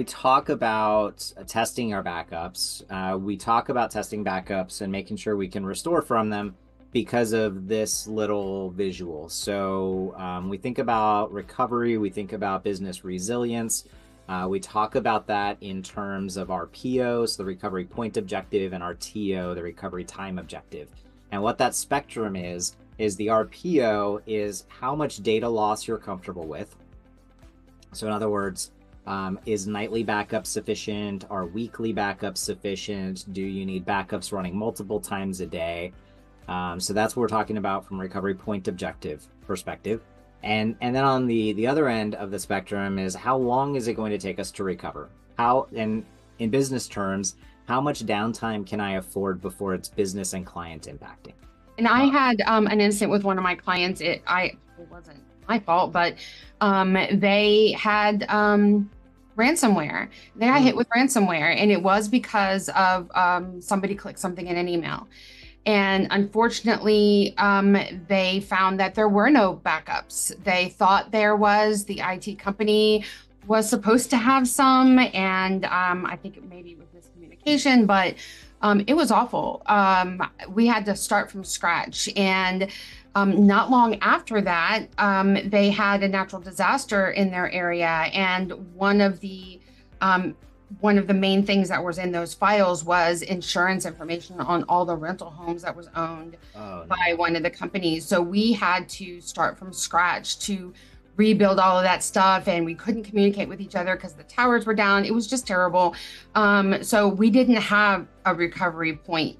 we talk about testing our backups, we talk about testing backups and making sure we can restore from them because of this little visual. So we think about recovery, we think about business resilience. We talk about that in terms of RPO, so the recovery point objective, and RTO, the recovery time objective. And what that spectrum is the RPO is how much data loss you're comfortable with. So in other words, is nightly backup sufficient? Are weekly backups sufficient? Do you need backups running multiple times a day? So that's what we're talking about from recovery point objective perspective. And then on the other end of the spectrum is how long is it going to take us to recover? And in business terms, how much downtime can I afford before it's business and client impacting? And I had an incident with one of my clients. It wasn't my fault, but they had ransomware. They got hit with ransomware, and it was because of somebody clicked something in an email. And unfortunately, they found that there were no backups. They thought there was. The IT company was supposed to have some, and I think it maybe was miscommunication, but it was awful. We had to start from scratch. And not long after that, they had a natural disaster in their area. And one of the main things that was in those files was insurance information on all the rental homes that was owned by one of the companies. So we had to start from scratch to rebuild all of that stuff, and we couldn't communicate with each other because the towers were down. It was just terrible. So we didn't have a recovery point.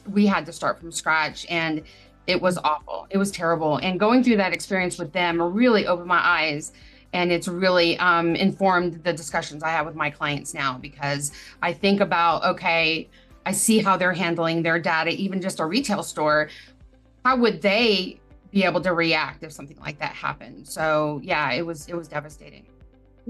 We had to start from scratch, and it was awful. It was terrible. And going through that experience with them really opened my eyes. And it's really informed the discussions I have with my clients now, because I think about, okay, I see how they're handling their data, even just a retail store. How would they be able to react if something like that happened? So yeah, it was devastating.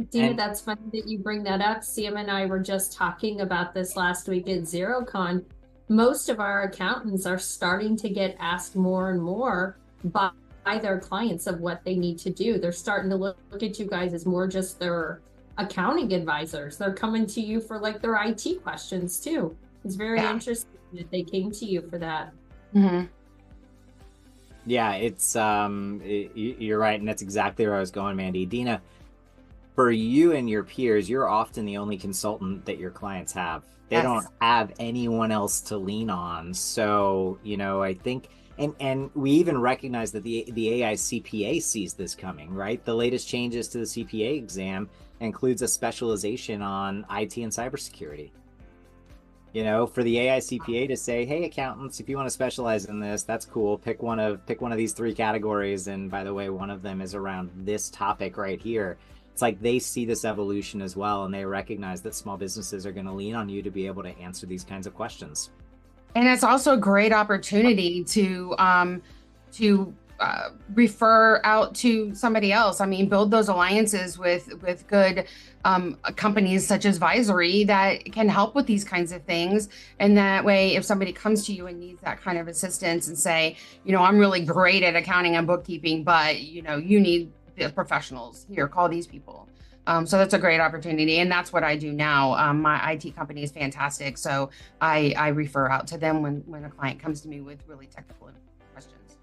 Dina, that's funny that you bring that up. Sam and I were just talking about this last week at ZeroCon. Most of our accountants are starting to get asked more and more by their clients of what they need to do. They're starting to look at you guys as more just their accounting advisors. They're coming to you for like their IT questions too. It's very interesting that they came to you for that. Mm-hmm. Yeah, it's you're right, and that's exactly where I was going, Mandy. Dina, for you and your peers, you're often the only consultant that your clients have. They don't have anyone else to lean on. So, I think and we even recognize that the AI CPA sees this coming, right? The latest changes to the CPA exam includes a specialization on IT and cybersecurity. For the AI CPA to say, hey, accountants, if you want to specialize in this, that's cool. Pick one of these three categories. And by the way, one of them is around this topic right here. It's like they see this evolution as well, and they recognize that small businesses are going to lean on you to be able to answer these kinds of questions. And it's also a great opportunity to refer out to somebody else. I mean, build those alliances with good companies such as Visory that can help with these kinds of things. And that way, if somebody comes to you and needs that kind of assistance and say, I'm really great at accounting and bookkeeping, but you need the professionals here, call these people. So that's a great opportunity. And that's what I do now. My IT company is fantastic. So I refer out to them when a client comes to me with really technical questions.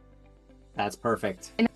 That's perfect. And